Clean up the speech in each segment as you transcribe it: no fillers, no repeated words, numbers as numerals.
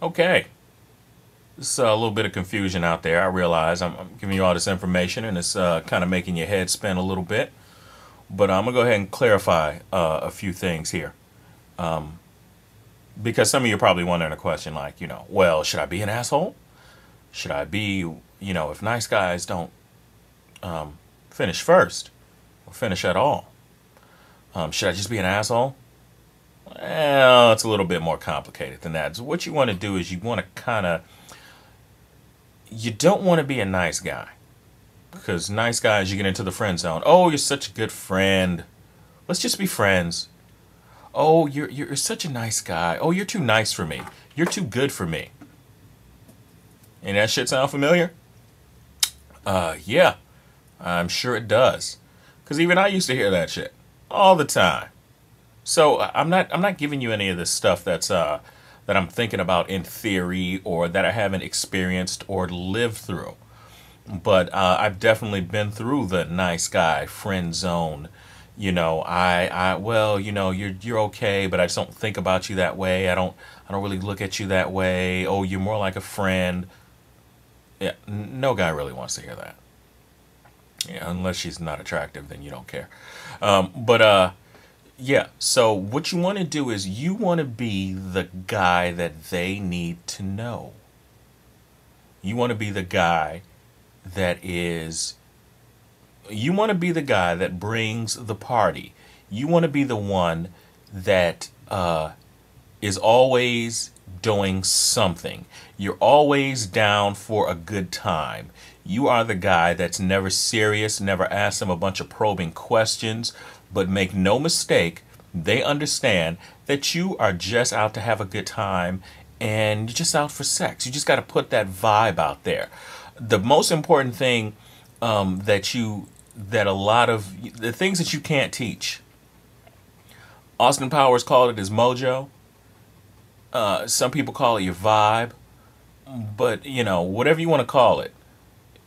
Okay, this is a little bit of confusion out there. I realize I'm giving you all this information and it's kind of making your head spin a little bit. But I'm going to go ahead and clarify a few things here. Because some of you are probably wondering a question like, well, should I be an asshole? Should I be, if nice guys don't finish first or finish at all, should I just be an asshole? Well, it's a little bit more complicated than that. So what you want to do is you want to you don't want to be a nice guy. Because nice guys, you get into the friend zone. Oh, you're such a good friend. Let's just be friends. Oh, you're such a nice guy. Oh, you're too nice for me. You're too good for me. And that shit sound familiar? Yeah, I'm sure it does. Because even I used to hear that shit all the time. So I'm not giving you any of this stuff that I'm thinking about in theory or that I haven't experienced or lived through. But I've definitely been through the nice guy friend zone. Well, you're okay, but I just don't think about you that way. I don't really look at you that way. Oh, you're more like a friend. Yeah, no guy really wants to hear that. Yeah, unless she's not attractive, then you don't care. But yeah. So what you want to do is you want to be the guy that they need to know. You want to be the guy that is. You want to be the guy that brings the party. You want to be the one that is always doing something. You're always down for a good time. You are the guy that's never serious, never asks them a bunch of probing questions, but make no mistake, they understand that you are just out to have a good time and you're just out for sex. You just got to put that vibe out there. The most important thing that a lot of the things that you can't teach. Austin Powers called it his mojo. Some people call it your vibe, but whatever you want to call it,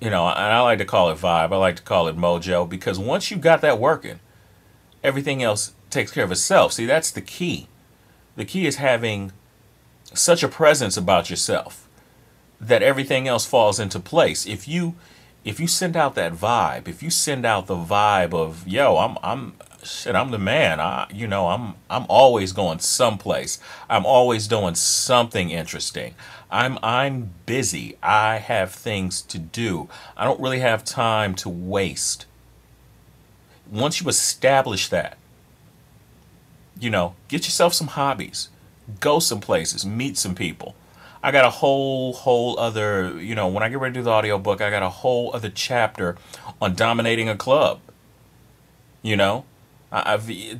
I like to call it vibe. I like to call it mojo because once you got that working, everything else takes care of itself. See, that's the key. The key is having such a presence about yourself that everything else falls into place. If you send out that vibe, if you send out the vibe of yo, I'm the man. I'm always going someplace. I'm always doing something interesting. I'm busy. I have things to do. I don't really have time to waste. Once you establish that, get yourself some hobbies. Go some places, meet some people. I got a whole other, when I get ready to do the audiobook, I got a whole other chapter on dominating a club. You gotta be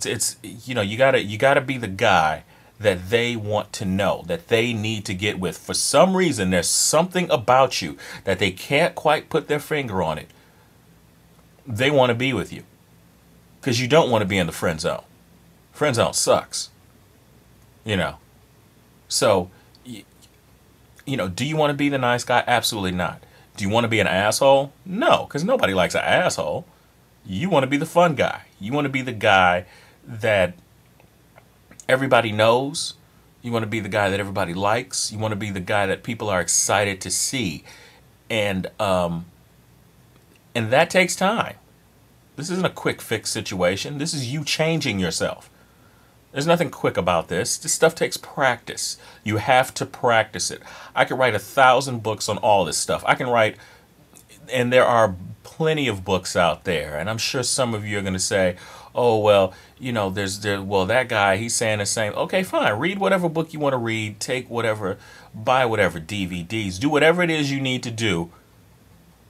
the guy that they want to know, that they need to get with. For some reason, there's something about you that they can't quite put their finger on it. They want to be with you because you don't want to be in the friend zone. Friend zone sucks. So. Do you want to be the nice guy? Absolutely not. Do you want to be an asshole? No, because nobody likes an asshole. You want to be the fun guy. You want to be the guy that everybody knows. You want to be the guy that everybody likes. You want to be the guy that people are excited to see. And that takes time. This isn't a quick fix situation. This is you changing yourself. There's nothing quick about this. This stuff takes practice. You have to practice it. I could write 1,000 books on all this stuff. I can write, and there are plenty of books out there. And I'm sure some of you are going to say, oh, well, that guy, he's saying the same. Okay, fine. Read whatever book you want to read. Take whatever, buy whatever DVDs. Do whatever it is you need to do.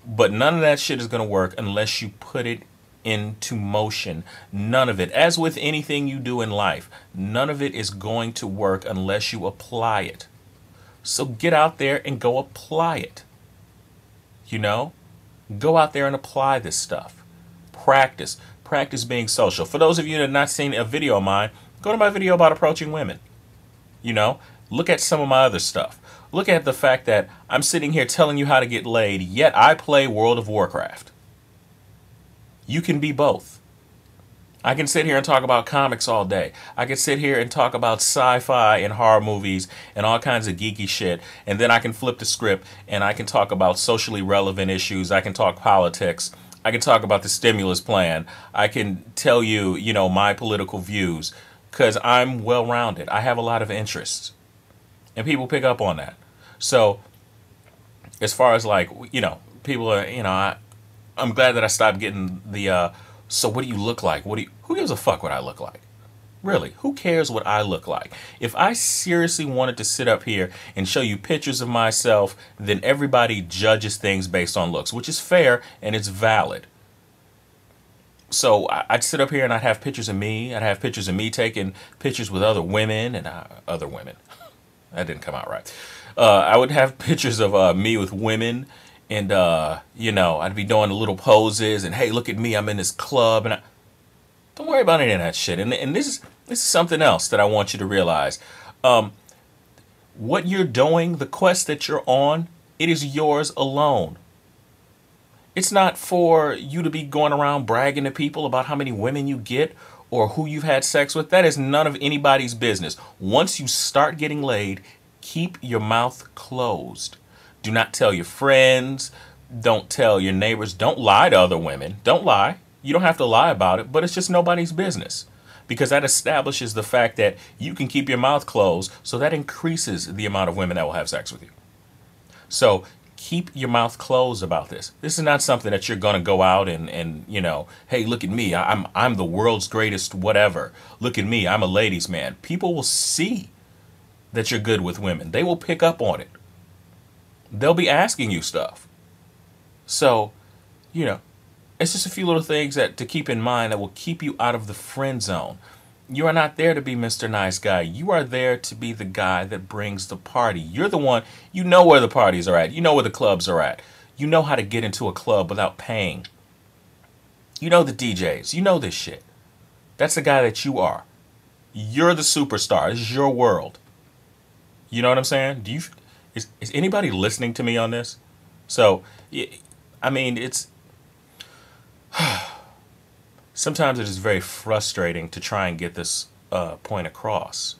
But none of that shit is going to work unless you put it into motion. None of it. As with anything you do in life, none of it is going to work unless you apply it. So get out there and go apply it. Go out there and apply this stuff. Practice. Practice being social. For those of you that have not seen a video of mine, go to my video about approaching women. Look at some of my other stuff. Look at the fact that I'm sitting here telling you how to get laid, yet I play World of Warcraft. You can be both. I can sit here and talk about comics all day. I can sit here and talk about sci-fi and horror movies and all kinds of geeky shit. And then I can flip the script and I can talk about socially relevant issues. I can talk politics. I can talk about the stimulus plan. I can tell you, you know, my political views because I'm well-rounded. I have a lot of interests. And people pick up on that. So as far as like, you know, people are, you know, I'm glad that I stopped getting the, so what do you look like? Who gives a fuck what I look like? Really, who cares what I look like? If I seriously wanted to sit up here and show you pictures of myself, then everybody judges things based on looks, which is fair and it's valid. So I'd sit up here and I'd have pictures of me. I'd have pictures of me taking pictures with other women and other women. That didn't come out right. I would have pictures of me with women. And, you know, I'd be doing little poses and, hey, look at me, I'm in this club. And don't worry about any of that shit. And this is something else that I want you to realize. What you're doing, the quest that you're on, it is yours alone. It's not for you to be going around bragging to people about how many women you get or who you've had sex with. That is none of anybody's business. Once you start getting laid, keep your mouth closed. Do not tell your friends. Don't tell your neighbors. Don't lie to other women. Don't lie. You don't have to lie about it, but it's just nobody's business. Because that establishes the fact that you can keep your mouth closed, so that increases the amount of women that will have sex with you. So keep your mouth closed about this. This is not something that you're going to go out and, you know, hey, look at me. I'm the world's greatest whatever. Look at me. I'm a ladies' man. People will see that you're good with women. They will pick up on it. They'll be asking you stuff. So, you know, it's just a few little things that to keep in mind that will keep you out of the friend zone. You are not there to be Mr. Nice Guy. You are there to be the guy that brings the party. You're the one, you know where the parties are at. You know where the clubs are at. You know how to get into a club without paying. You know the DJs. You know this shit. That's the guy that you are. You're the superstar. This is your world. You know what I'm saying? Is anybody listening to me on this? So, I mean, it's... Sometimes it is very frustrating to try and get this point across.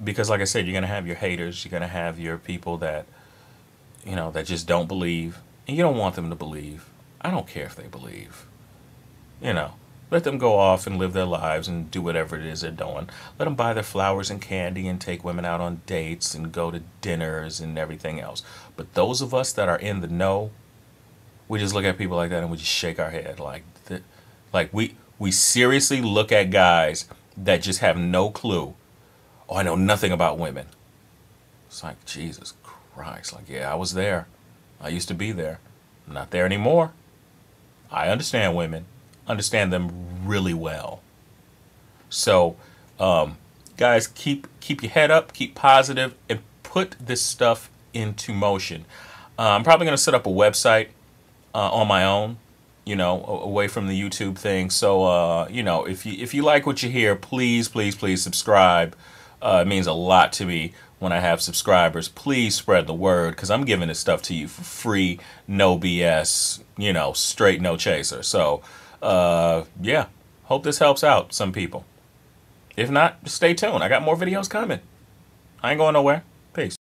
Because, like I said, you're going to have your haters. You're going to have your people that, you know, that just don't believe. And you don't want them to believe. I don't care if they believe. You know. Let them go off and live their lives and do whatever it is they're doing. Let them buy their flowers and candy and take women out on dates and go to dinners and everything else. But those of us that are in the know, we just look at people like that and we just shake our head. Like we seriously look at guys that just have no clue. Oh, I know nothing about women. It's like, Jesus Christ. Like, yeah, I was there. I used to be there. I'm not there anymore. I understand women. Understand them really well. So, guys, keep your head up, keep positive, and put this stuff into motion. I'm probably going to set up a website on my own, you know, away from the YouTube thing. So, you know, if you like what you hear, please, please, please subscribe. It means a lot to me when I have subscribers. Please spread the word because I'm giving this stuff to you for free, no BS, you know, straight no chaser. So, yeah, hope this helps out some people. If not, stay tuned. I got more videos coming. I ain't going nowhere. Peace.